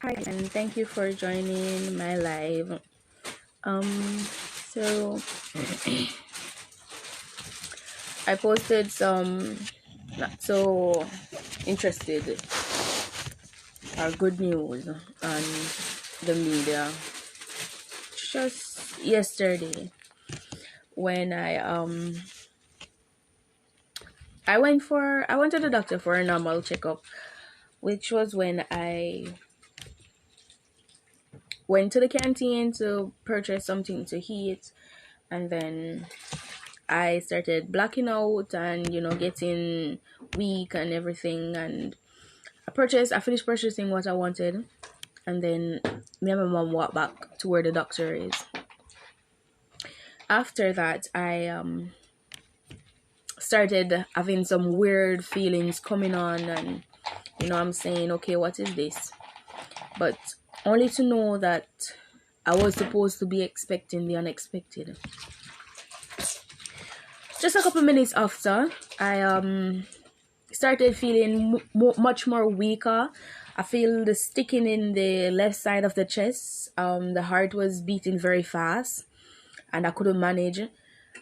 Hi, and thank you for joining my live. So I posted some not so interested or good news on the media just yesterday when I went to the doctor for a normal checkup, which was when I went to the canteen to purchase something to eat, and then I started blacking out and getting weak and everything. And I finished purchasing what I wanted, and then me and my mom walked back to where the doctor is. After that, I started having some weird feelings coming on, and I'm saying, okay, what is this? But only to know that I was supposed to be expecting the unexpected. Just a couple minutes after, I started feeling much more weaker. I feel the sticking in the left side of the chest. The heart was beating very fast, and I couldn't manage.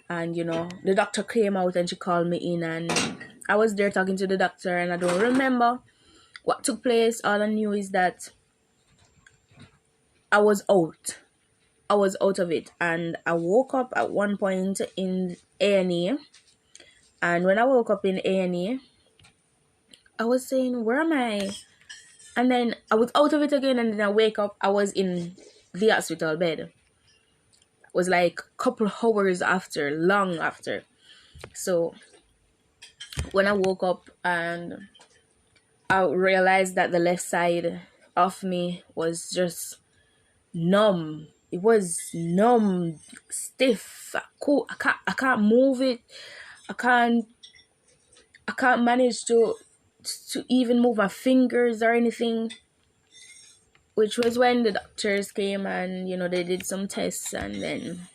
And the doctor came out and she called me in, and I was there talking to the doctor, and I don't remember what took place. All I knew is that I was out. I was out of it, and I woke up at one point in A&E. And when I woke up in A&E, I was saying, "Where am I?" And then I was out of it again, and then I wake up. I was in the hospital bed. It was like a couple hours after, long after. So when I woke up and I realized that the left side of me was just numb. It was numb, stiff. I can't move it. I can't I can't manage to even move my fingers or anything. Which was when the doctors came and they did some tests, and then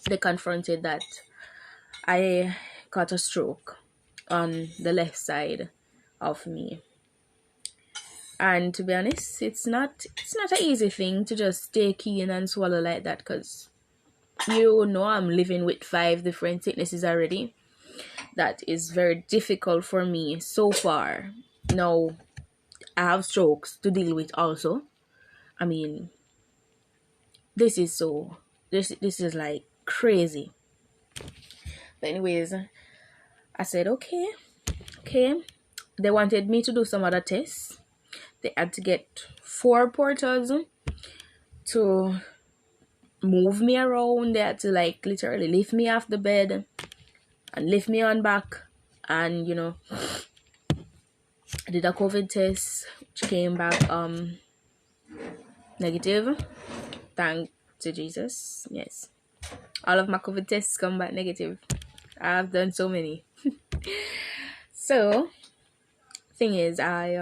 they confronted that I got a stroke on the left side of me. And to be honest, it's not an easy thing to just take in and swallow like that, because I'm living with 5 different sicknesses already. That is very difficult for me so far. Now I have strokes to deal with also. I mean, this is so this is like crazy. But anyways, I said okay. They wanted me to do some other tests. They had to get 4 porters to move me around. They had to like literally lift me off the bed and lift me on back. And I did a COVID test which came back negative. Thank to Jesus. Yes. All of my COVID tests come back negative. I've done so many. So thing is, I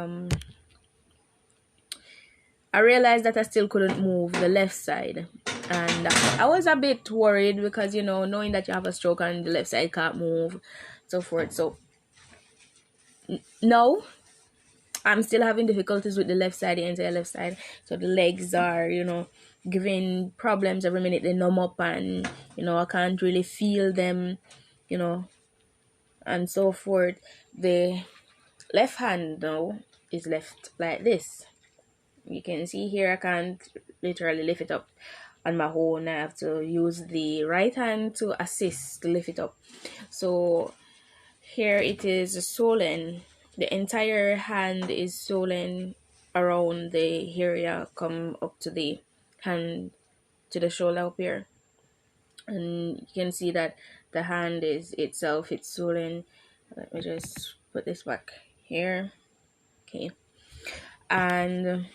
realized that I still couldn't move the left side, and I was a bit worried because knowing that you have a stroke and the left side can't move, so forth. So no, I'm still having difficulties with the left side, the entire left side. So the legs are giving problems every minute. They numb up, and I can't really feel them, you know, and so forth. The left hand now is left like this. You can see here I can't literally lift it up on my own. I have to use the right hand to assist to lift it up. So here it is swollen. The entire hand is swollen around the area, come up to the hand, to the shoulder up here. And you can see that the hand is itself, it's swollen. Let me just put this back here. Okay. And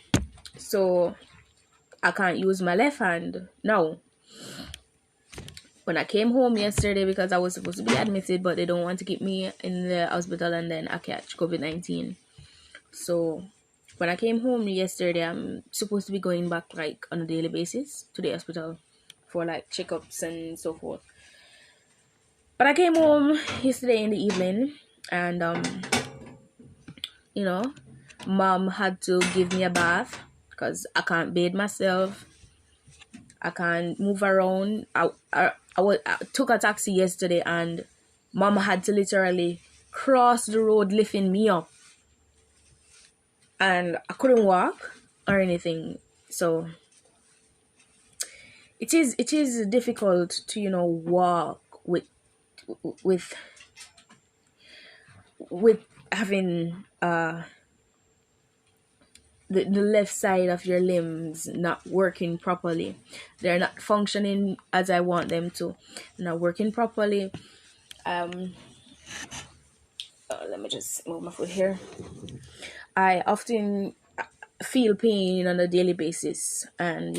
so I can't use my left hand now. When I came home yesterday, because I was supposed to be admitted, but they don't want to keep me in the hospital and then I catch COVID-19. So when I came home yesterday, I'm supposed to be going back like on a daily basis to the hospital for like checkups and so forth. But I came home yesterday in the evening, and you know, Mom had to give me a bath because I can't bathe myself. I can't move around. I took a taxi yesterday and mom had to literally cross the road lifting me up. And I couldn't walk or anything. So it is difficult to, walk with with having the left side of your limbs not working properly. They're not functioning as I want them to. Not working properly. Let me just move my foot here. I often feel pain on a daily basis, and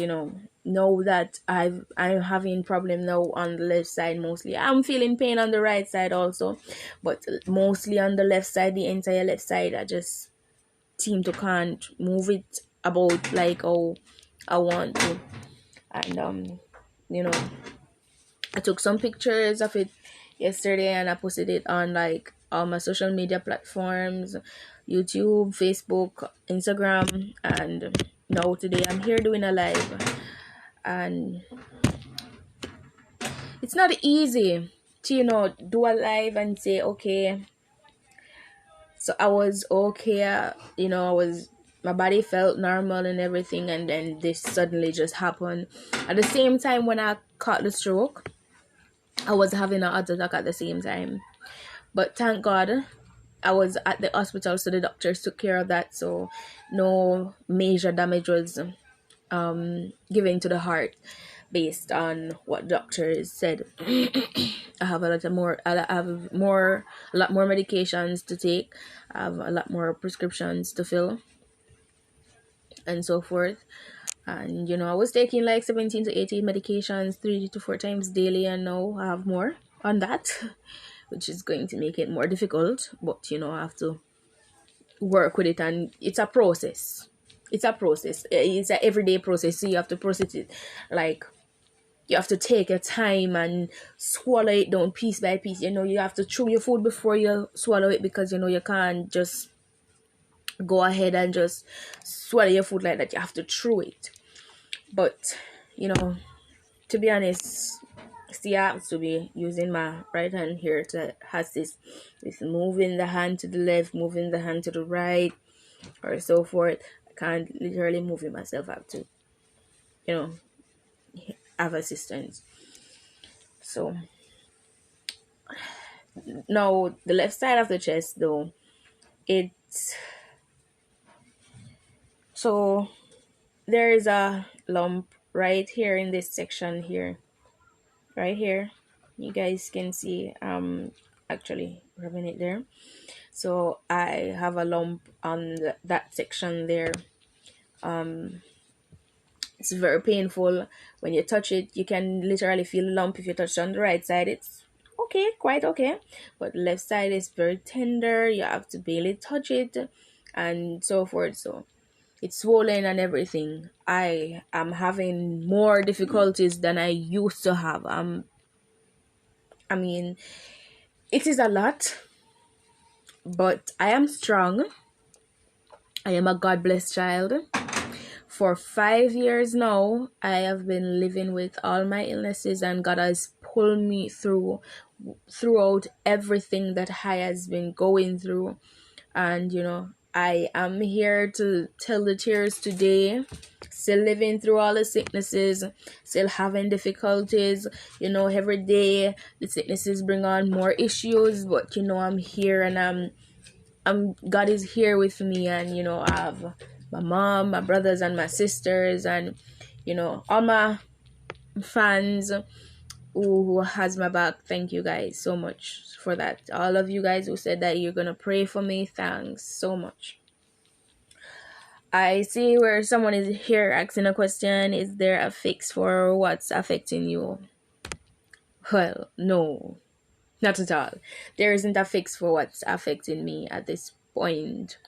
know that I'm having problem now on the left side mostly. I'm feeling pain on the right side also, but mostly on the left side, the entire left side. I just seem to can't move it about like how I want to. And I took some pictures of it yesterday and I posted it on like all my social media platforms, YouTube, Facebook, Instagram, and now today I'm here doing a live. And it's not easy to do a live and say, okay, so I was okay, I was, my body felt normal and everything, and then this suddenly just happened at the same time. When I caught the stroke, I was having a heart attack at the same time. But thank God I was at the hospital, so the doctors took care of that. So no major damage was given to the heart based on what doctors said. I have a lot more medications to take. I have a lot more prescriptions to fill and so forth. And I was taking like 17 to 18 medications 3 to 4 times daily, and now I have more on that, which is going to make it more difficult. But I have to work with it, and it's a process. It's an everyday process, so you have to process it. Like, you have to take your time and swallow it down piece by piece. You have to chew your food before you swallow it, because you can't just go ahead and just swallow your food like that. You have to chew it. But to be honest, still I have to be using my right hand here to assist with moving the hand to the left, moving the hand to the right, or so forth. I can't literally move it myself. I have to have assistance. So now the left side of the chest, though, it's so there is a lump right here in this section here, right here. You guys can see actually rubbing it there. So I have a lump on that section there. It's very painful when you touch it. You can literally feel a lump. If you touch on the right side, it's okay, quite okay, but left side is very tender. You have to barely touch it and so forth. So it's swollen and everything. I am having more difficulties than I used to have. I mean, it is a lot, but I am strong. I am a God blessed child. For 5 years now, I have been living with all my illnesses, and God has pulled me throughout everything that I has been going through. And I am here to tell the tears today. Still living through all the sicknesses, still having difficulties. Every day the sicknesses bring on more issues, but I'm here, and God is here with me, and I have my mom, my brothers, and my sisters, and all my fans who has my back. Thank you guys so much for that. All of you guys who said that you're gonna pray for me, thanks so much. I see where someone is here asking a question: is there a fix for what's affecting you? Well, no, not at all. There isn't a fix for what's affecting me at this point.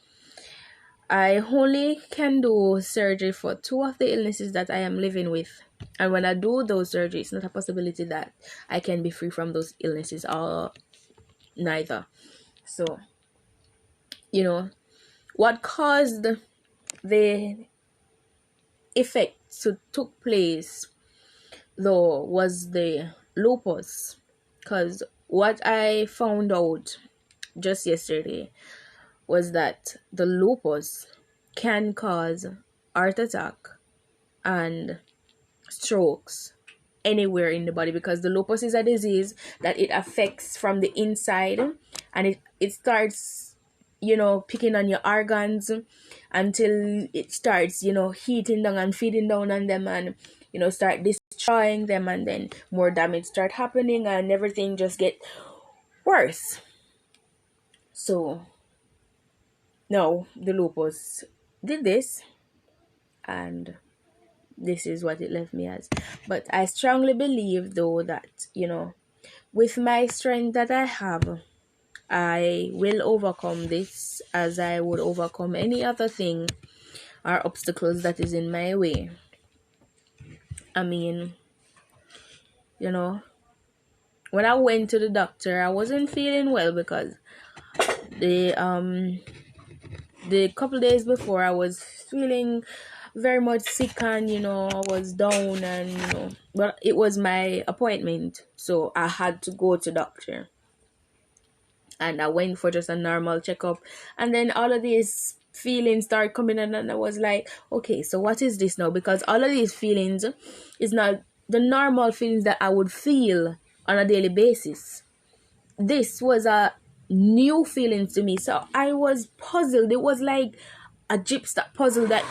I only can do surgery for 2 of the illnesses that I am living with. And when I do those surgeries, it's not a possibility that I can be free from those illnesses, or neither. So, What caused the effect to took place though was the lupus, because what I found out just yesterday was that the lupus can cause heart attack and strokes anywhere in the body, because the lupus is a disease that it affects from the inside, and it starts, picking on your organs until it starts, heating down and feeding down on them, and start destroying them, and then more damage start happening and everything just get worse. So no, the lupus did this, and this is what it left me as. But I strongly believe though that, with my strength that I have, I will overcome this as I would overcome any other thing or obstacles that is in my way. I mean, when I went to the doctor, I wasn't feeling well because the couple days before I was feeling very much sick, and I was down, and but it was my appointment, so I had to go to doctor, and I went for just a normal checkup, and then all of these feelings started coming in, and I was like, okay, so what is this now? Because all of these feelings is not the normal feelings that I would feel on a daily basis. This was a new feeling to me, so I was puzzled. It was like a gypsy puzzle that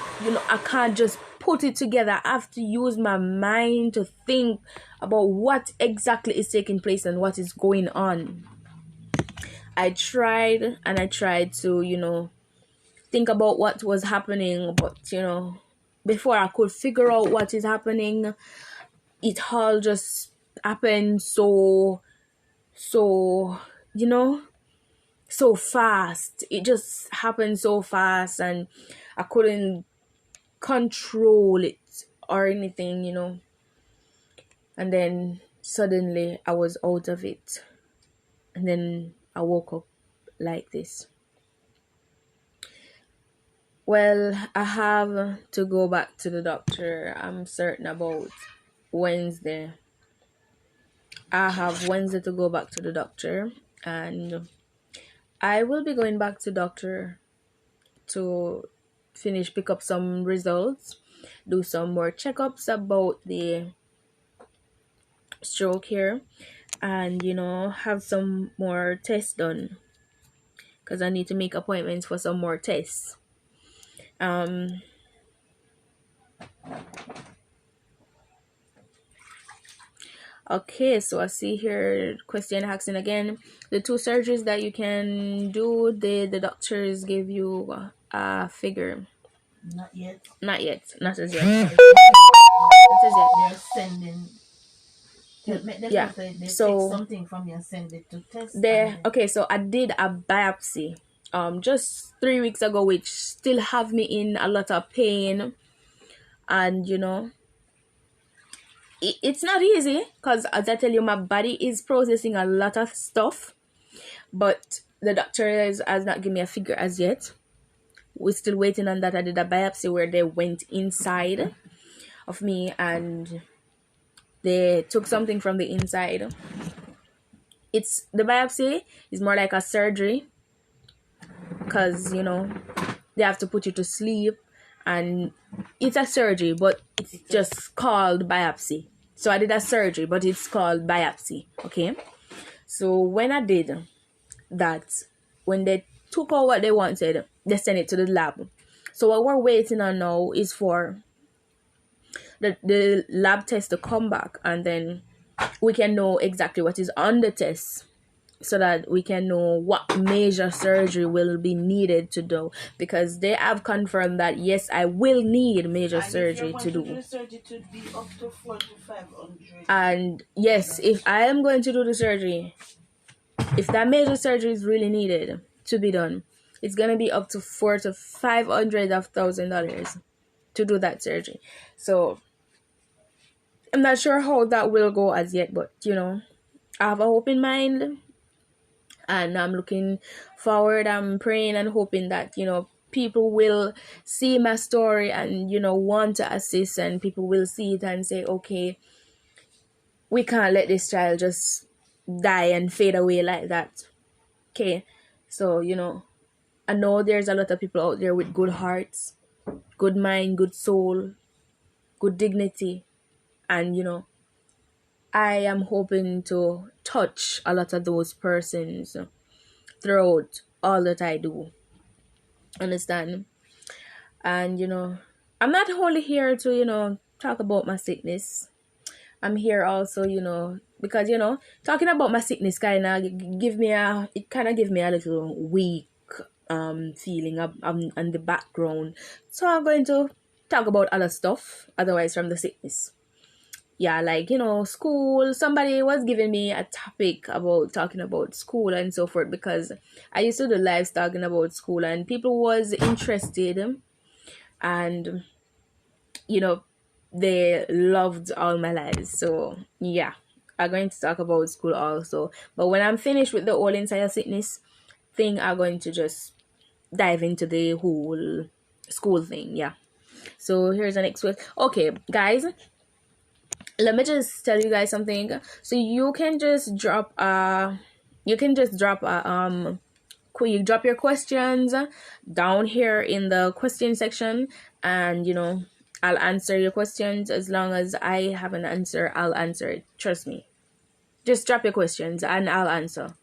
I can't just put it together. I have to use my mind to think about what exactly is taking place and what is going on. I tried to think about what was happening, but before I could figure out what is happening, it all just happened so so fast. It just happened so fast, and I couldn't control it or anything, and then suddenly I was out of it, and then I woke up like this. Well, I have to go back to the doctor. I'm certain about Wednesday. I have Wednesday to go back to the doctor, and I will be going back to doctor to pick up some results, do some more checkups about the stroke here, and have some more tests done, because I need to make appointments for some more tests. Okay, so I see here question asking again, the 2 surgeries that you can do, did the doctors give you a figure? Not yet. Not yet. Not as yet. Not as yet. They're sending. Yeah. They So take something from you and send it to test. Okay, so I did a biopsy just 3 weeks ago, which still have me in a lot of pain, and it's not easy, because as I tell you, my body is processing a lot of stuff, but the doctor has not given me a figure as yet. We're still waiting on that. I did a biopsy where they went inside of me and they took something from the inside. It's the biopsy is more like a surgery, because they have to put you to sleep, and it's a surgery, but it's just called biopsy. So I did a surgery, but it's called biopsy. Okay, so when I did that, when they took out what they wanted, they sent it to the lab. So what we're waiting on now is for the lab test to come back, and then we can know exactly what is on the test, so that we can know what major surgery will be needed to do, because they have confirmed that yes, I will need major surgery to do. And yes, if I am going to do the surgery, if that major surgery is really needed to be done, it's gonna be up to $400,000 to $500,000 to do that surgery. So I'm not sure how that will go as yet, but I have a hope in mind, and I'm looking forward. I'm praying and hoping that people will see my story and want to assist, and people will see it and say, okay, we can't let this child just die and fade away like that. Okay, so I know there's a lot of people out there with good hearts, good mind, good soul, good dignity, and I am hoping to touch a lot of those persons throughout all that I do. Understand? And I'm not only here to talk about my sickness. I'm here also because talking about my sickness kind of give me a little weak feeling up on the background. So I'm going to talk about other stuff otherwise from the sickness. Yeah, like school. Somebody was giving me a topic about talking about school and so forth, because I used to do lives talking about school and people was interested, and they loved all my lives. So yeah, I'm going to talk about school also, but when I'm finished with the whole entire sickness thing, I'm going to just dive into the whole school thing. Yeah, so here's the next one. Okay guys, let me just tell you guys something. So you can just drop you drop your questions down here in the question section, and I'll answer your questions. As long as I have an answer, I'll answer it. Trust me. Just drop your questions and I'll answer.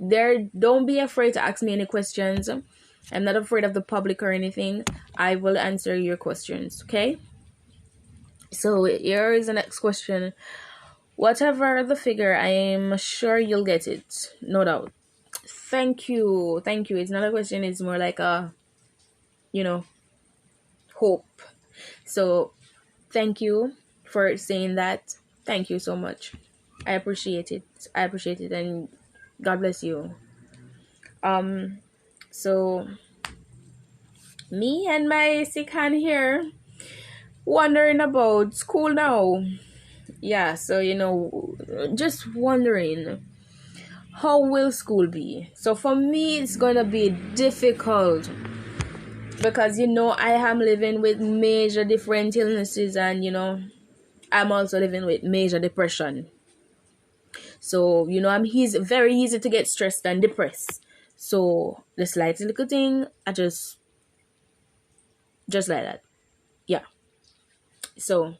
Don't be afraid to ask me any questions. I'm not afraid of the public or anything. I will answer your questions, okay? So here is the next question. Whatever the figure, I am sure you'll get it. No doubt. Thank you. Thank you. It's not a question, it's more like a hope. So thank you for saying that. Thank you so much. I appreciate it. And God bless you. So me and my sick hand here wondering about school now. Yeah, so just wondering, how will school be? So for me, it's gonna be difficult because I am living with major different illnesses, and I'm also living with major depression. So I'm very easy to get stressed and depressed. So the slightest little thing, I just like that. Yeah. So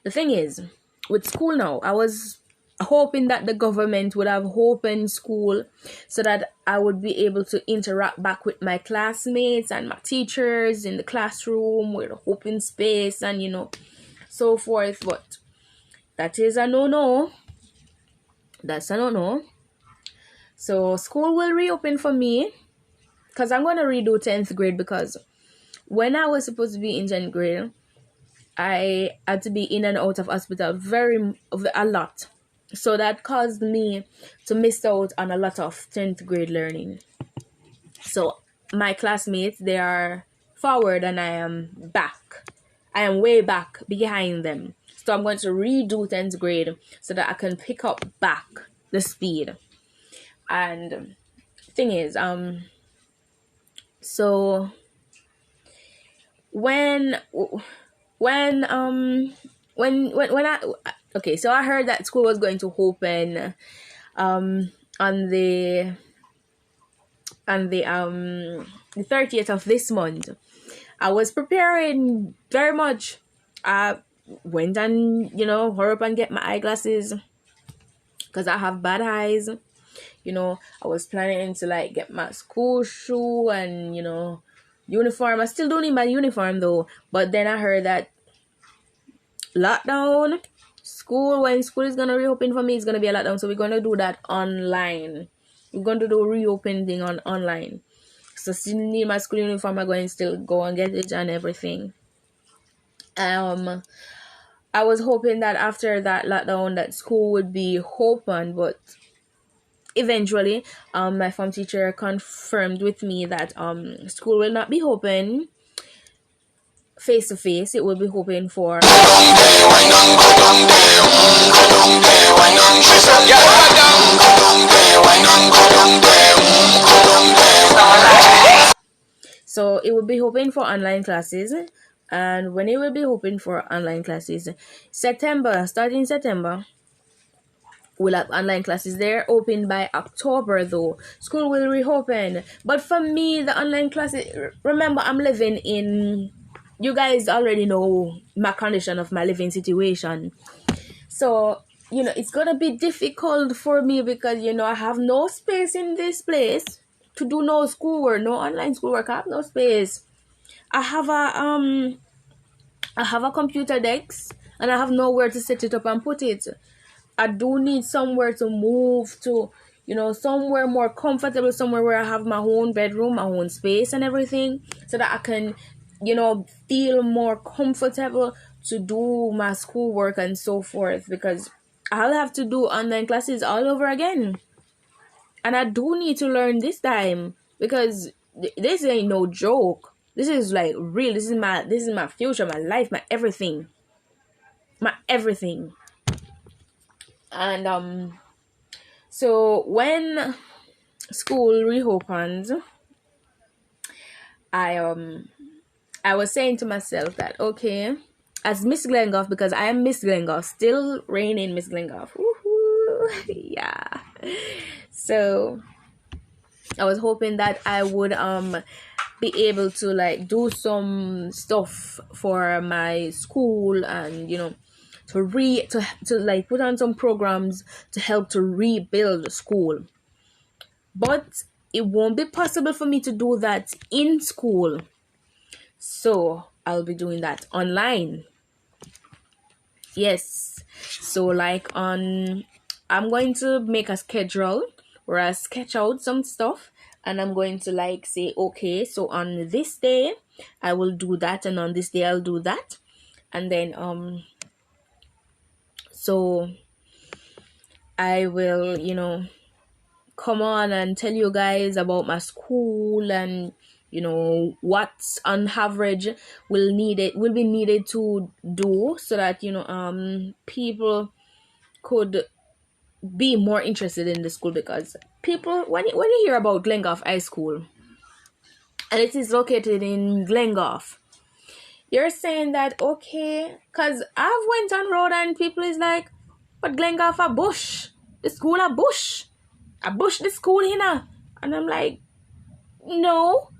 the thing is, with school now, I was hoping that the government would have opened school so that I would be able to interact back with my classmates and my teachers in the classroom with open space and so forth. But that is a no. That's a no. So school will reopen for me because I'm going to redo 10th grade, because when I was supposed to be in 10th grade, I had to be in and out of hospital a lot. So that caused me to miss out on a lot of 10th grade learning. So my classmates, they are forward and I am back. I am way back behind them. So I'm going to redo 10th grade so that I can pick up back the speed. And thing is, so when I okay, so I heard that school was going to open on the 30th of this month. I was preparing very much. I went and hurry up and get my eyeglasses because I have bad eyes. I was planning to get my school shoe and uniform. I still don't need my uniform though, but then I heard that lockdown, when school is gonna reopen for me, it's gonna be a lockdown, so we're gonna do that online. We're going to do a reopen thing online. So still need my school uniform. I'm going to still go and get it and everything. I was hoping that after that lockdown that school would be open, but eventually my form teacher confirmed with me that school will not be open face to face. It will be open for So it will be open for online classes. And when it will be open for online classes, starting September, we'll have online classes. They're open by October though. School will reopen. But for me, the online classes, remember, I'm living in, you guys already know my condition of my living situation. So, it's going to be difficult for me because, I have no space in this place to do no schoolwork, no online schoolwork. I have no space. I have a computer desk and I have nowhere to set it up and put it. I do need somewhere to move to, somewhere more comfortable, somewhere where I have my own bedroom, my own space and everything, so that I can, feel more comfortable to do my schoolwork and so forth, because I'll have to do online classes all over again. And I do need to learn this time because this ain't no joke. This is like real. This is my future, my life, my everything. My everything. And so when school reopens, I was saying to myself that, okay, as Miss Glengoff, because I am Miss Glengoff, still reigning Miss Glengoff. Woohoo! Yeah. So I was hoping that I would be able to like do some stuff for my school and to like put on some programs to help to rebuild school. But it won't be possible for me to do that in school. So I'll be doing that online. Yes. So I'm going to make a schedule where I sketch out some stuff and I'm going to like say, okay, so on this day I will do that and on this day I'll do that. And then so I will, come on and tell you guys about my school and what on average will be needed to do so that people could be more interested in the school, because people when you hear about Glengoff High School and it is located in Glengoff, you're saying that okay, because I've went on road and people is like, but Glengoff a bush, the school a bush the school here, and I'm like, no,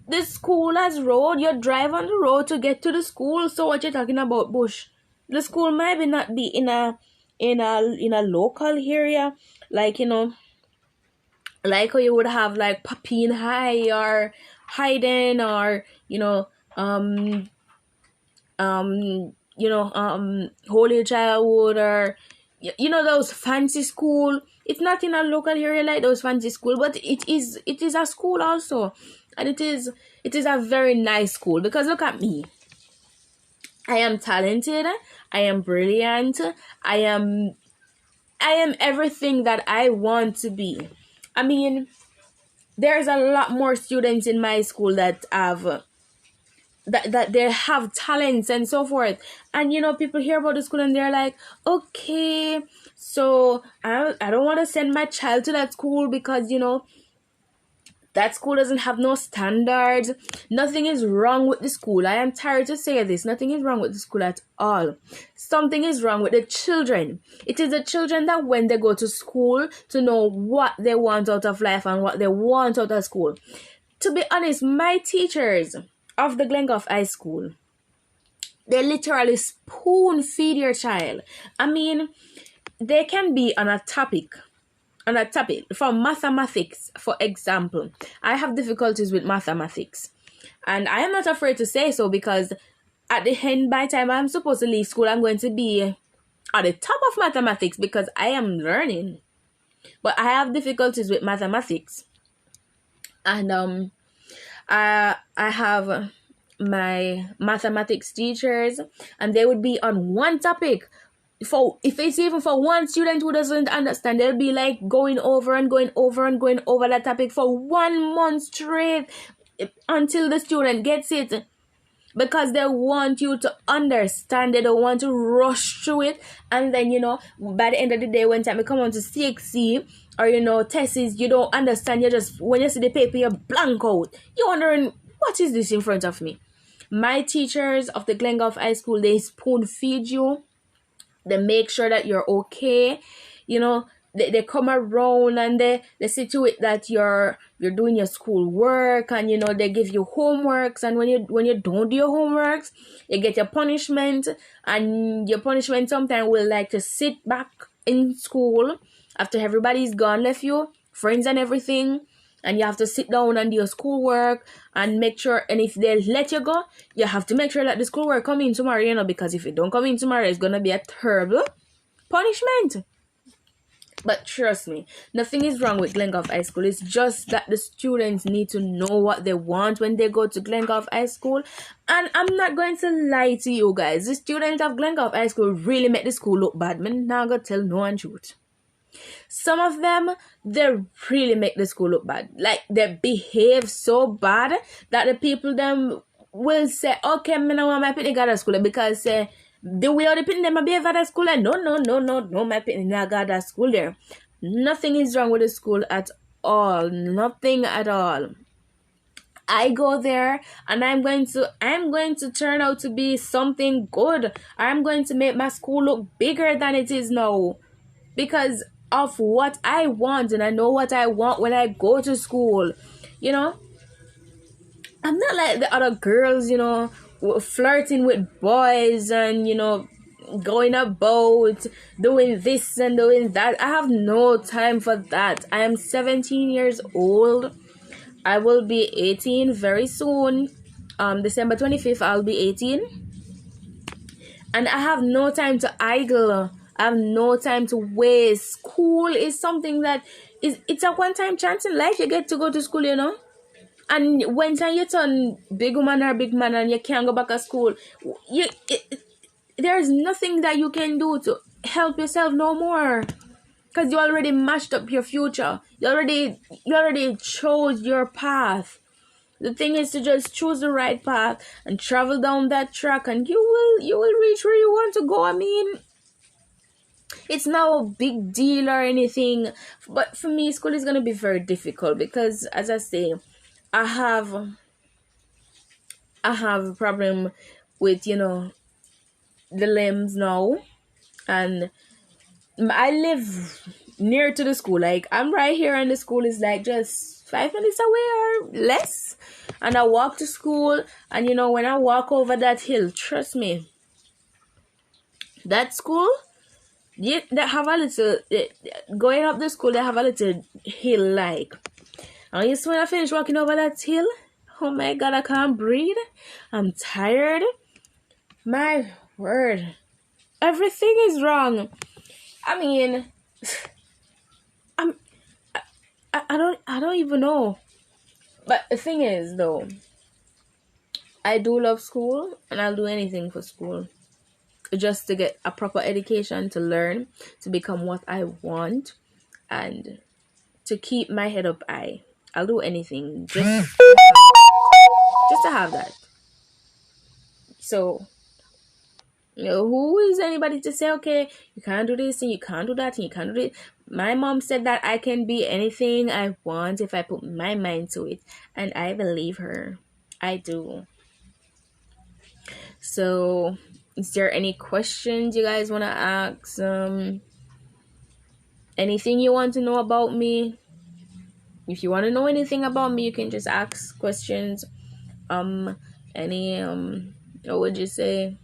the school has road. You drive on the road to get to the school. So what you're talking about bush? The school might be not be in a local area, like like how you would have like Papine High or Hayden or Holy Childhood or those fancy school. It's not in a local area like those fancy school, but it is a school also. And it is a very nice school, because look at me. I am talented. I am brilliant. I am everything that I want to be. I mean, there's a lot more students in my school that have that they have talents and so forth. And people hear about the school and they're like, okay, so I don't want to send my child to that school because that school doesn't have no standards. Nothing is wrong with the school. I am tired to say this. Nothing is wrong with the school at all. Something is wrong with the children. It is the children that when they go to school to know what they want out of life and what they want out of school. To be honest, my teachers of the Glengoff High School, they literally spoon feed your child. I mean, they can be on a topic for mathematics, for example. I have difficulties with mathematics, and I am not afraid to say so, because at the end, by the time I'm supposed to leave school, I'm going to be at the top of mathematics because I am learning. But I have difficulties with mathematics, and I have my mathematics teachers, and they would be on one topic. If it's even for one student who doesn't understand, they'll be like going over that topic for 1 month straight until the student gets it, because they want you to understand. They don't want to rush through it, and then by the end of the day, when time you come on to CXC or tests, you don't understand. You just, when you see the paper, you blank out. You're wondering what is this in front of me? My teachers of the Glengoff High School, they spoon feed you. They make sure that you're okay. You know, they come around and they see to it that you're doing your school work, and you know, they give you homeworks, and when you don't do your homeworks, you get your punishment, and your punishment sometimes will like to sit back in school after everybody's gone, left you, friends and everything, and you have to sit down and do your schoolwork and make sure, and if they let you go, you have to make sure that the schoolwork come in tomorrow, you know, because if it don't come in tomorrow, it's gonna be a terrible punishment. But trust me, nothing is wrong with Glengoff High School. It's just that the students need to know what they want when they go to Glengoff High School. And I'm not going to lie to you guys. The students of Glengoff High School really make the school look bad. Man, now gonna tell no one truth. Some of them, they really make the school look bad. Like, they behave so bad that the people them will say, okay, me no want my pitney go to school because the way the pitney them behave at school, no, my pitney not go to school there. Nothing is wrong with the school at all. Nothing at all. I go there and I'm going to turn out to be something good. I'm going to make my school look bigger than it is now, because of what I want, and I know what I want when I go to school. You know, I'm not like the other girls, you know, flirting with boys and, you know, going about doing this and doing that. I have no time for that. I am 17 years old. I will be 18 very soon. December 25th, I'll be 18. And I have no time to idle. I have no time to waste. School is something that it's a one-time chance in life. You get to go to school, you know. And when you turn big woman or big man and you can't go back to school, there's nothing that you can do to help yourself no more. Because you already mashed up your future. You already chose your path. The thing is to just choose the right path and travel down that track, and you will reach where you want to go. I mean, it's not a big deal or anything, but for me, school is going to be very difficult because, as I say, I have a problem with, you know, the limbs now, and I live near to the school. Like, I'm right here, and the school is like just 5 minutes away or less, and I walk to school. And you know, when I walk over that hill, trust me, that school, they have a little, going up the school, they have a little hill, like, and just when I finish walking over that hill, oh my God, I can't breathe. I'm tired. My word, everything is wrong. I mean, I don't even know. But the thing is, though, I do love school, and I'll do anything for school, just to get a proper education, to learn, to become what I want, and to keep my head up high. I'll do anything just to have that. So, you know, who is anybody to say, okay, you can't do this and you can't do that and you can't do it? My mom said that I can be anything I want if I put my mind to it, and I believe her. I do. So, is there any questions you guys want to ask? Anything you want to know about me? If you want to know anything about me, you can just ask questions. What would you say?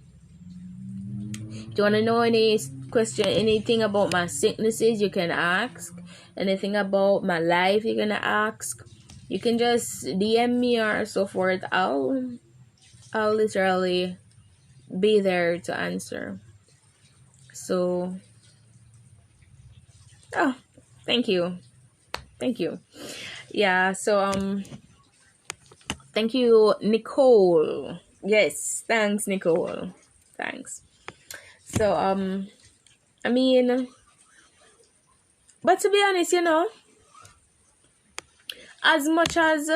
Do you want to know anything about my sicknesses? You can ask. Anything about my life, you can ask. You can just DM me or so forth. I'll literally be there to answer. So, oh, thank you. Yeah, so thank you, Nicole. Yes, thanks, Nicole. Thanks. So I mean, but to be honest, you know, as much as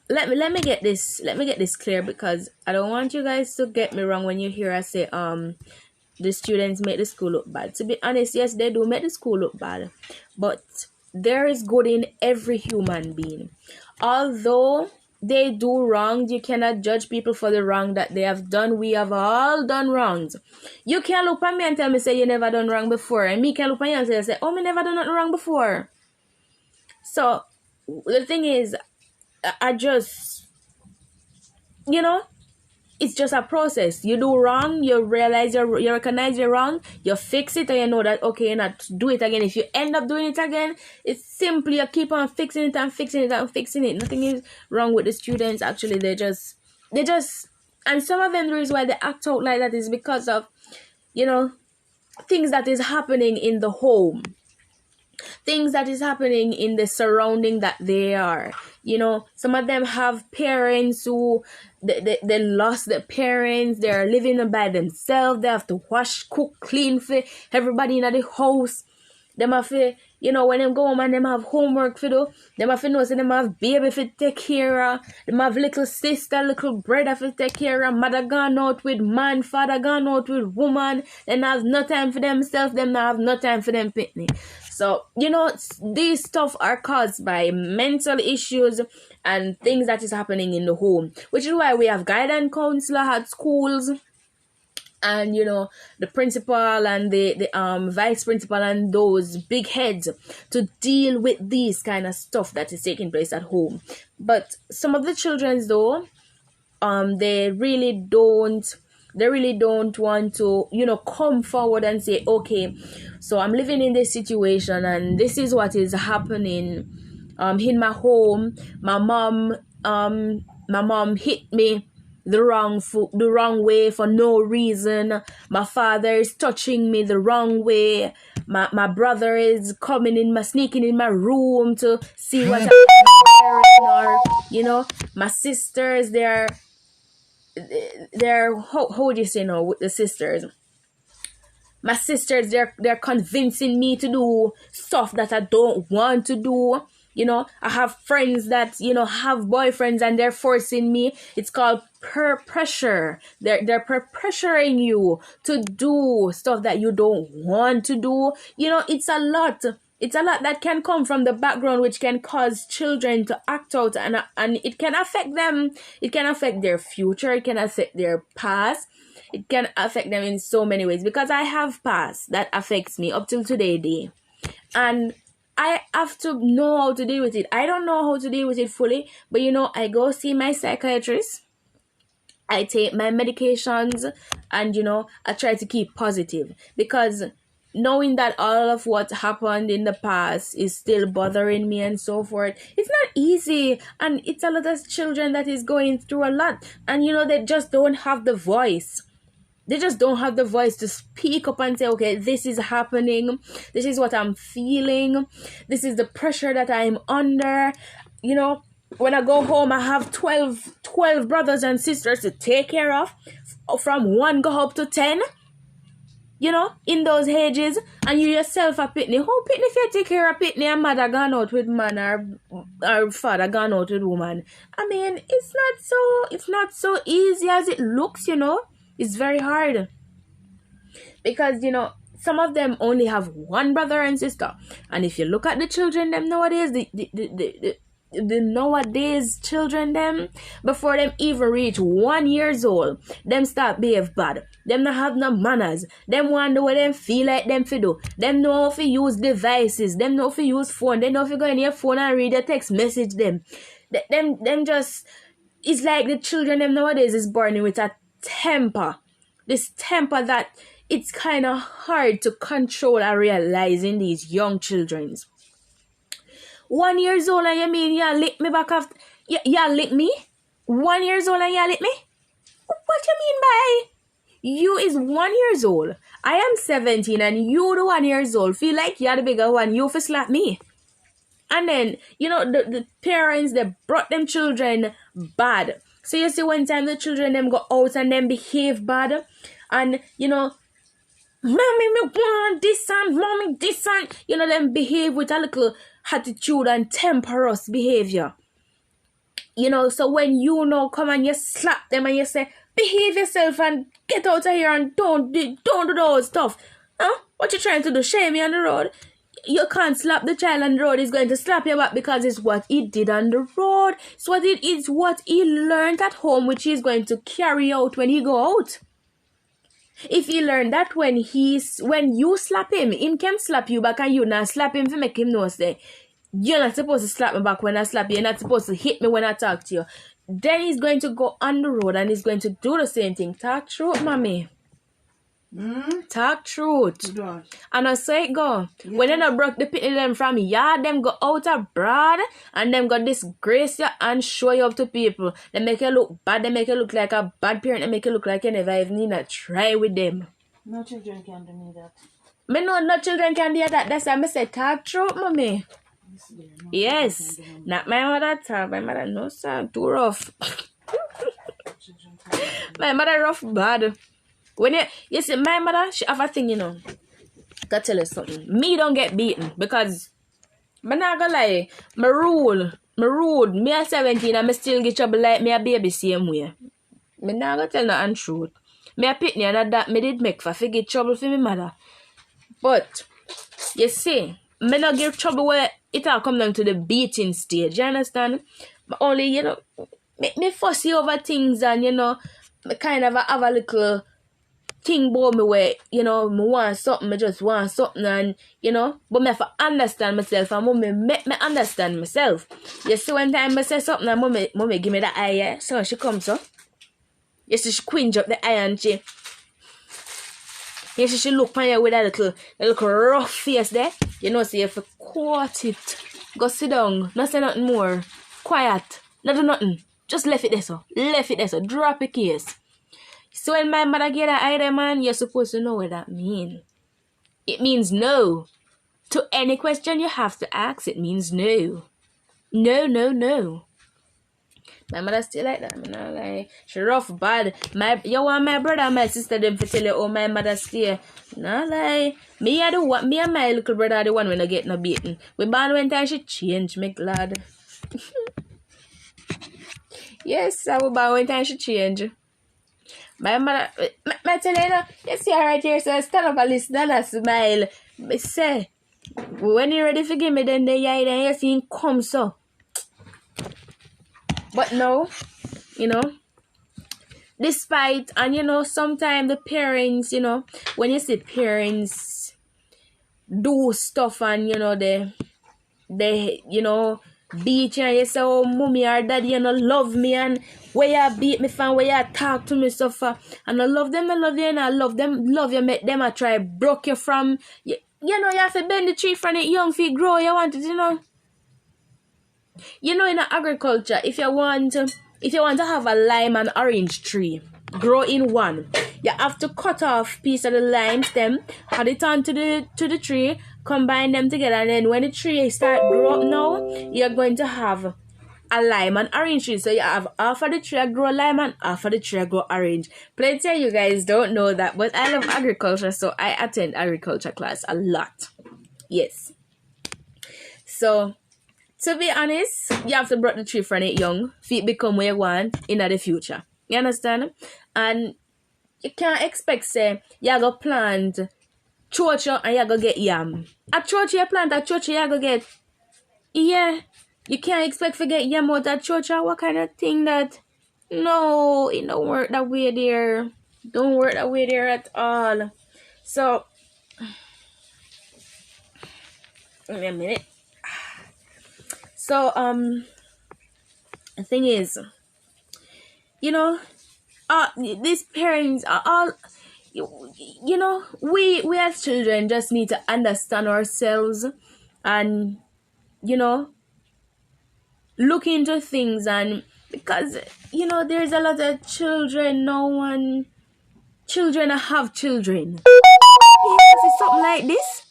let me get this clear, because I don't want you guys to get me wrong when you hear I say the students make the school look bad. To be honest, yes, they do make the school look bad, but there is good in every human being. Although they do wrong, you cannot judge people for the wrong that they have done. We have all done wrongs. You can't look at me and tell me say you never done wrong before, and me can look at you and say, oh, me never done nothing wrong before. So the thing is, I just, you know, it's just a process. You do wrong, you realize you recognize you're wrong, you fix it, and you know that okay, not do it again. If you end up doing it again, it's simply you keep on fixing it and fixing it and fixing it. Nothing is wrong with the students. Actually, they just, and some of them, the reason why they act out like that is because of, you know, things that is happening in the home, things that is happening in the surrounding that they are. You know, some of them have parents who they lost their parents. They're living by themselves. They have to wash, cook, clean for everybody in the house. Them have to, you know, when them go home and them have homework for do, them have to know so them have baby to take care of. Them have little sister, little brother to take care of. Mother gone out with man, father gone out with woman. Then have no time for themselves. Them not have no time for them pitney. So, you know, these stuff are caused by mental issues and things that is happening in the home, which is why we have guidance counselor at schools, and you know, the principal and the vice principal and those big heads to deal with these kind of stuff that is taking place at home. But some of the children though, they really don't want to, you know, come forward and say, okay, so I'm living in this situation and this is what is happening in my home. My mom hit me the wrong way for no reason. My father is touching me the wrong way. My brother is sneaking in my room to see what I'm wearing, or you know, my sisters, they're how would you say no with the sisters? My sisters, they're convincing me to do stuff that I don't want to do. You know, I have friends that, you know, have boyfriends and they're forcing me. It's called peer pressure. They're pressuring you to do stuff that you don't want to do. You know, it's a lot. It's a lot that can come from the background, which can cause children to act out, and it can affect them. It can affect their future. It can affect their past. It can affect them in so many ways, because I have past that affects me up till today, and I have to know how to deal with it. I don't know how to deal with it fully, but you know, I go see my psychiatrist. I take my medications, and you know, I try to keep positive, because knowing that all of what happened in the past is still bothering me and so forth, it's not easy, and it's a lot of children that is going through a lot, and you know, they just don't have the voice. They just don't have the voice to speak up and say, okay, this is happening. This is what I'm feeling. This is the pressure that I'm under. You know, when I go home, I have 12 brothers and sisters to take care of, from 1 go up to 10. You know, in those ages, and you yourself a pitney. How pitney if you take care of pitney and mother gone out with man, or father gone out with woman? I mean, it's not so easy as it looks, you know. It's very hard, because you know, some of them only have 1 brother and sister, and if you look at the children them nowadays, the nowadays children them, before them even reach 1 years old, them start behave bad. Them not have no manners. Them wonder what them feel like them fi do. Them know how to use devices. Them know how to use phone. They know if you go in your phone and read a text message them. Them just, it's like the children them nowadays is born with a temper. This temper that it's kind of hard to control and realize in these young children. 1 year old and you mean you lick me back after you lick me? 1 year old and you lick me? What you mean by you is 1 year old? I am 17 and you the 1 year old feel like you're the bigger one, you for slap me. And then, you know, the parents, they brought them children bad. So you see, one time the children them go out and them behave bad, and you know, mommy me want this and mommy this, and you know, them behave with a little attitude and temperous behavior. You know, so when you know come and you slap them and you say, behave yourself and get out of here and don't do those stuff. Huh? What you trying to do? Shame me on the road? you can't slap the child on the road. He's going to slap you back because it's what he did on the road. It's what he learned at home, which he's going to carry out when he go out. If he learned that when you slap him can slap you back and you not slap him to make him know say, you're not supposed to slap me back when I slap you. You're not supposed to hit me when I talk to you. Then he's going to go on the road and he's going to do the same thing. Talk truth, mommy. Talk truth. Good. And I say it go. Yeah. When they broke the pit them from yard, them go out abroad and them go disgrace you and show you up to people. They make you look bad. They make you look like a bad parent. They make you look like you never even need to try with them. No children can do that. Me know no children can do that. That's why I say talk truth, mommy. Yes. Not my mother talk. My mother no son. Too rough. My mother rough bad. When you see my mother, she have a thing, you know. Gotta tell you something. Me don't get beaten because I'm not gonna lie. Me rude. Me at 17 and me still get trouble like me a baby same way. Me not gonna tell no untruth. Me a pitney and that me did make for get trouble for me mother. But you see, me not get trouble where it all come down to the beating stage. You understand? But only, you know, me fussy over things and, you know, me kind of have a little thing about me where, you know, me want something, me just want something and, you know, but me have to understand myself and mommy make me understand myself. You see, one time I say something and mommy give me the eye, yeah? So she comes up. You see, she quinge up the eye and she look on you with a little rough face there. You know, so you have to quote it. Go sit down. Not say nothing more. Quiet. Not do nothing. Just left it there so. Drop a case. So when my mother get that eye, man, you're supposed to know what that means. It means no. To any question you have to ask, it means no. No. My mother still like that. You know, like she rough bad. You want my brother and my sister them to tell you oh my mother stay. No like me and my little brother are the one when I get no beaten. We born when time she change, me glad. Yes, I will born when time she change. My mother, I tell you, you see her right here, so I stand up and listen and I smile. I say, when you ready to give me, then you see him come so. But no, you know, despite, and you know, sometimes the parents, you know, when you see parents do stuff and, you know, they you know, beat you and you say, oh, mommy or daddy, you know, love me and where you beat me from, where you talk to me so far. And I love them, I love you, and I love you, make them I try broke you from, you know, you have to bend the tree from it young feet grow, you want it, you know. You know, in agriculture, if you want to have a lime and orange tree grow in one, you have to cut off piece of the lime stem, add it onto the tree, combine them together, and then when the tree start grow up now, you're going to have a lime and orange tree. So you have half of the tree grow lime and half of the tree grow orange. Plenty of you guys don't know that, but I love agriculture, so I attend agriculture class a lot. Yes. So to be honest, you have to break the tree from it young, for it become where you want in the future. You understand? And you can't expect, say, you go plant chocho and you go get yam. A chocho you plant, a chocho you go get. Yeah, you can't expect to get yam out of chocho. What kind of thing that? No, it don't work that way there. Don't work that way there at all. So, wait a minute. So, the thing is, you know, these parents are all, you know, we as children just need to understand ourselves and, you know, look into things. And because, you know, there's a lot of children children have children. Yes, it's something like this.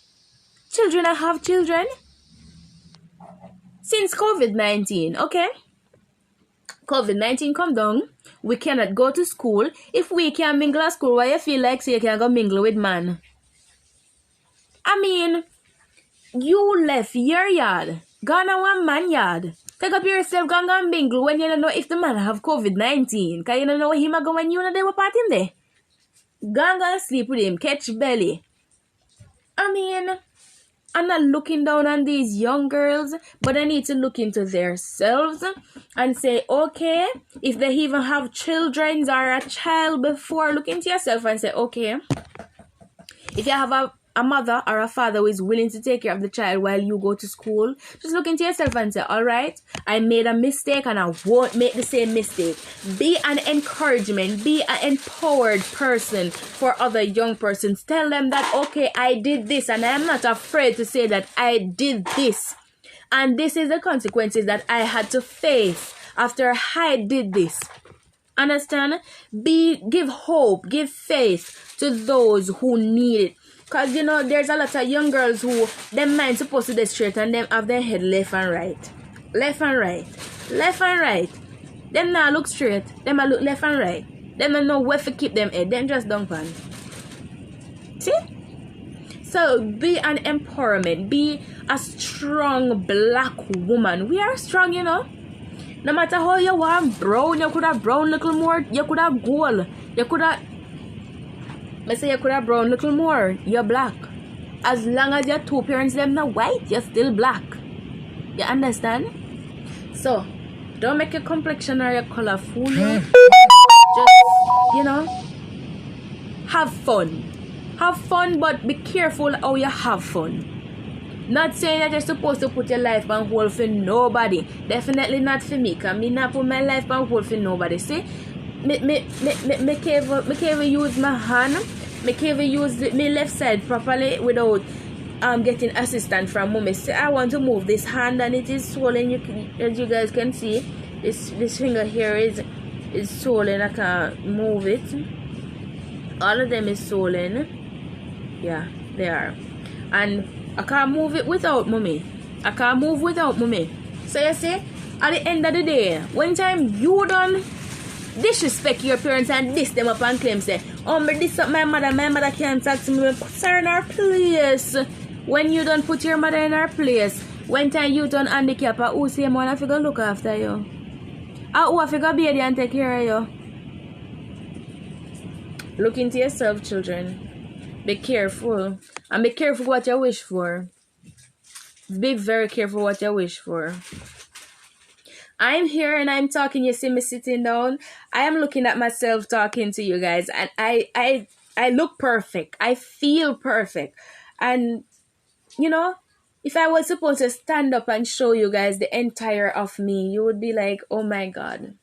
Children have children. Since COVID-19, okay? COVID-19 come down, we cannot go to school. If we can mingle at school, why you feel like so you can go mingle with man? I mean, you left your yard, gone to one man yard. Take up yourself, go and mingle when you don't know if the man have COVID-19. Because you don't know him go when you know they were part him there. Go and sleep with him, catch belly. I mean, I'm not looking down on these young girls, but they need to look into themselves and say, okay, if they even have children or a child before, look into yourself and say, okay, if you have a mother or a father who is willing to take care of the child while you go to school, just look into yourself and say, all right, I made a mistake and I won't make the same mistake. Be an encouragement, be an empowered person for other young persons. Tell them that, okay, I did this and I'm not afraid to say that I did this. And this is the consequences that I had to face after I did this. Understand? Give hope, give faith to those who need it. Because, you know, there's a lot of young girls who, their mind supposed to be straight and them have their head left and right. Left and right. Left and right. Them now look straight. Them look left and right. Them don't know where to keep them head. Them just don't pan. See? So, be an empowerment. Be a strong black woman. We are strong, you know. No matter how you want brown, you could have brown little more. You could have gold. You could have... Let's say you could have brown little more. You're black. As long as your two parents them not white, you're still black. You understand? So, don't make your complexion or your color fool you. Just, you know, have fun. Have fun, but be careful how you have fun. Not saying that you're supposed to put your life on hold for nobody. Definitely not for me. Because me not put my life on hold for nobody. See? Me can't even use my hand. Me can't even use my left side properly without getting assistance from mommy. See, I want to move this hand and it is swollen. As you guys can see, this finger here is swollen. I can't move it. All of them is swollen. Yeah, they are. And I can't move it without mommy. I can't move without mommy. So you see, at the end of the day, when time you done disrespect your parents and diss them up and claim say, oh, but this up my mother can't talk to me, put her in her place. When you don't put your mother in her place, when time you done handicap, who say man have to go look after you? Who have to go be there and take care of you? Look into yourself, children. Be careful. And be careful what you wish for. Be very careful what you wish for. I'm here and I'm talking. You see me sitting down. I am looking at myself talking to you guys. And I look perfect. I feel perfect. And, you know, if I was supposed to stand up and show you guys the entire of me, you would be like, oh my God.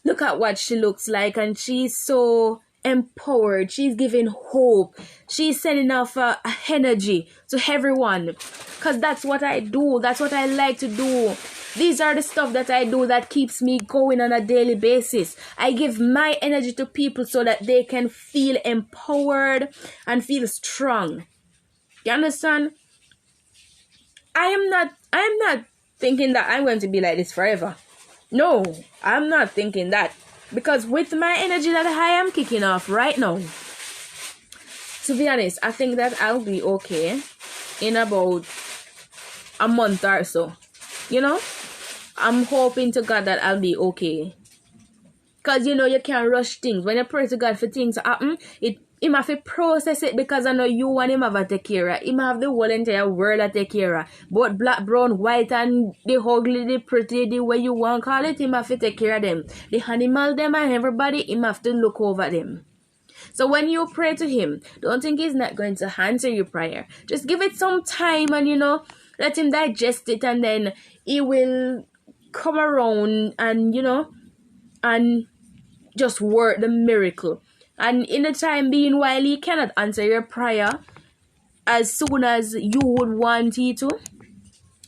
Look at what she looks like. And she's so empowered. She's giving hope. She's sending off a energy to everyone, because that's what I do. That's what I like to do. These are the stuff that I do that keeps me going on a daily basis. I give my energy to people so that they can feel empowered and feel strong. You understand? I am not thinking that I'm going to be like this forever. No, I'm not thinking that. Because with my energy that I am kicking off right now, to be honest, I think that I'll be okay in about a month or so. You know? I'm hoping to God that I'll be okay. Because, you know, you can't rush things. When you pray to God for things to happen, Him have to process it, because I know you and Him have to take care of. Him have the whole entire world to take care of. Both black, brown, white, and the ugly, the pretty, the way you want to call it, Him have to take care of them. The animal, them, and everybody, Him have to look over them. So when you pray to Him, don't think He's not going to answer your prayer. Just give it some time and, you know, let Him digest it, and then He will come around and, you know, and just work the miracle. And in the time being, while He cannot answer your prayer as soon as you would want He to,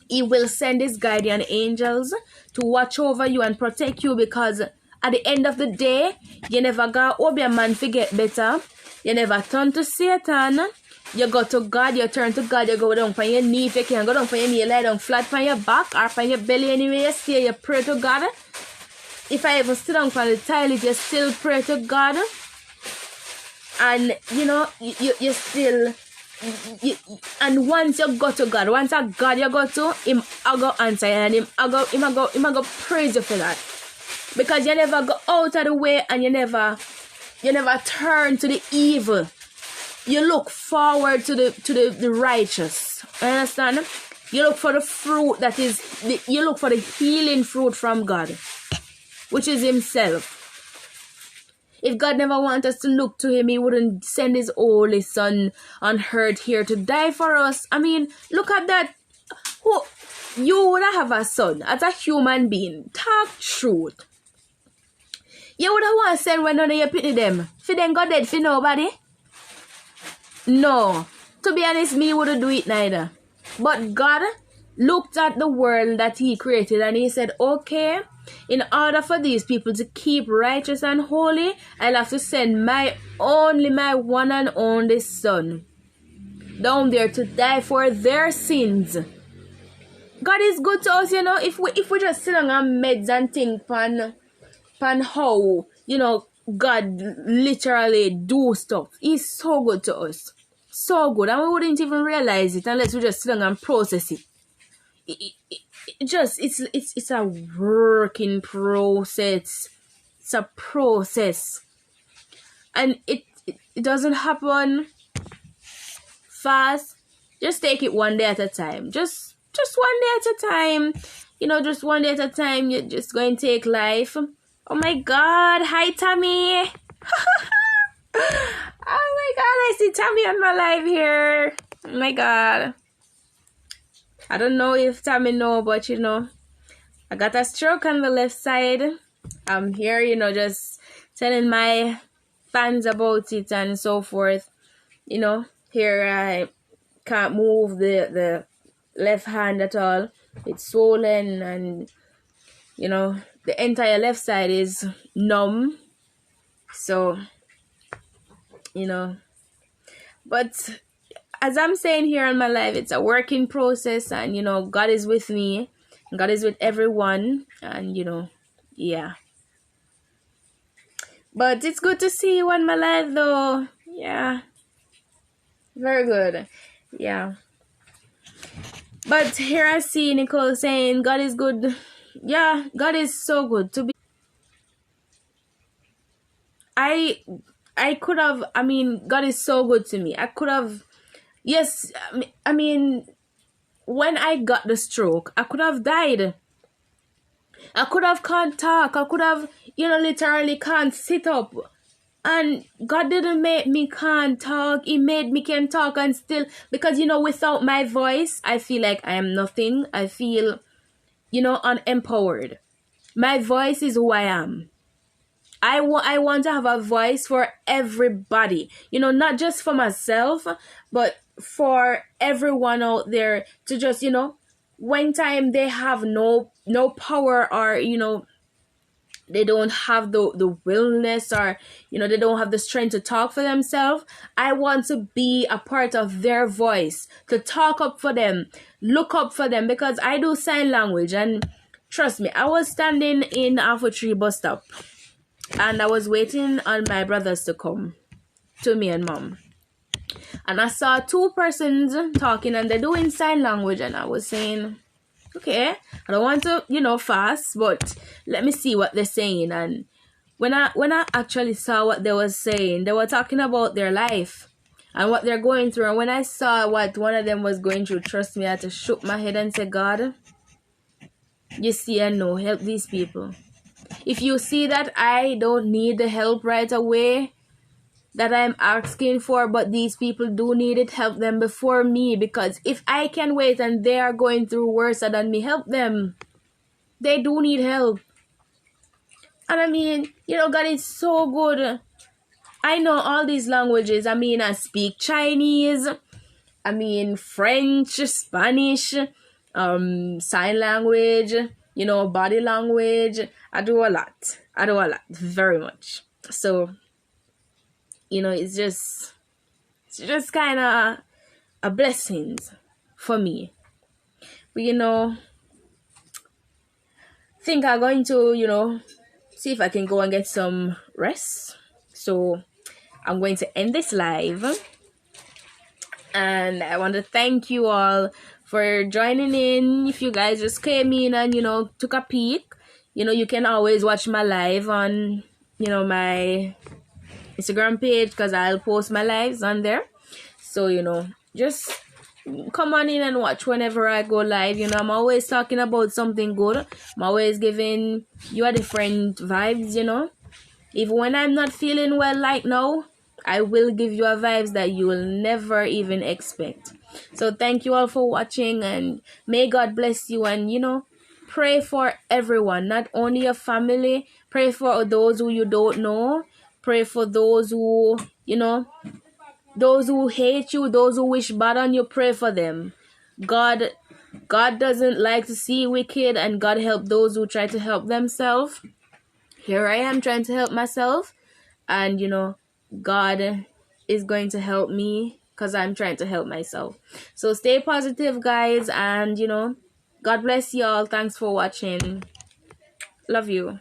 He will send His guardian angels to watch over you and protect you, because at the end of the day, you never got hope your man forget better. You never turn to Satan. You go to God, you turn to God, you go down on your knee. If you can go down on your knee, lie down flat on your back or on your belly, anyway you stay, you pray to God. If I ever sit down on the toilet, you still pray to God. And, you know, you still... and once you go to God, once a God you go to, Him I go answer you, and Him I go praise you for that. Because you never go out of the way, and you never turn to the evil. you look forward to the righteous. Understand? You look for the fruit you look for the healing fruit from God, which is himself. If God never wanted us to look to him, he wouldn't send his only son on earth here to die for us. I mean, look at that. You would have a son as a human being. Talk truth. You would have want to send when none of you pity them. For them God dead for nobody. No. To be honest, me wouldn't do it neither. But God looked at the world that he created and he said, okay, in order for these people to keep righteous and holy, I'll have to send my one and only son down there to die for their sins. God is good to us, you know. If we just sit on our meds and think pan how, you know, God literally do stuff. He's so good to us. So good. And we wouldn't even realize it unless we just sit down and process it. It's a working process. It's a process. And it doesn't happen fast. Just take it one day at a time. Just one day at a time. You know, just one day at a time. You're just going to take life. Oh my God. Hi, Tammy. Oh my God. I see Tammy on my live here. Oh my God. I don't know if Tammy know, but you know, I got a stroke on the left side. I'm here, you know, just telling my fans about it and so forth. You know, here I can't move the left hand at all. It's swollen and, you know, the entire left side is numb. So, you know, but as I'm saying here on my life, it's a working process, and you know, God is with me, God is with everyone, and you know, yeah. But it's good to see you on my life, though. Yeah, very good. Yeah. But here I see Nicole saying, God is good. Yeah, God is so good to be. I could have. I mean, God is so good to me. I could have. Yes, I mean, when I got the stroke, I could have died. I could have can't talk. I could have, you know, literally can't sit up. And God didn't make me can't talk. He made me can talk and still, because, you know, without my voice, I feel like I am nothing. I feel, you know, unempowered. My voice is who I am. I want to have a voice for everybody, you know, not just for myself, but for everyone out there to just, you know, when time they have no power, or, you know, they don't have the willingness, or, you know, they don't have the strength to talk for themselves. I want to be a part of their voice, to talk up for them, look up for them, because I do sign language. And trust me, I was standing in Alpha Tree bus stop, and I was waiting on my brothers to come to me and mom. And I saw two persons talking, and they're doing sign language. And I was saying, okay, I don't want to, you know, fast, but let me see what they're saying. And when I actually saw what they were saying, they were talking about their life and what they're going through. And when I saw what one of them was going through, trust me, I had to shook my head and say, God, you see, I know, help these people. If you see that I don't need the help right away that I'm asking for, but these people do need it, help them before me. Because if I can wait and they are going through worse than me, help them. They do need help. And I mean, you know, God is so good. I know all these languages. I mean, I speak Chinese. I mean, French, Spanish, sign language, you know, body language. I do a lot, very much. So, you know, it's just kind of a blessing for me. But, you know, think I'm going to, you know, see if I can go and get some rest. So I'm going to end this live. And I want to thank you all for joining in. If you guys just came in and, you know, took a peek, you know, you can always watch my live on, you know, my Instagram page, because I'll post my lives on there. So, just come on in and watch whenever I go live. I'm always talking about something good. I'm always giving you a different vibes, Even when I'm not feeling well like now, I will give you a vibes that you will never even expect. So thank you all for watching, and may God bless you. And pray for everyone, not only your family. Pray for those who you don't know. Pray for those who those who hate you, those who wish bad on you. Pray for them. God doesn't like to see wicked, and God help those who try to help themselves. Here I am trying to help myself, and God is going to help me because I'm trying to help myself. So stay positive, guys, and God bless y'all. Thanks for watching. Love you.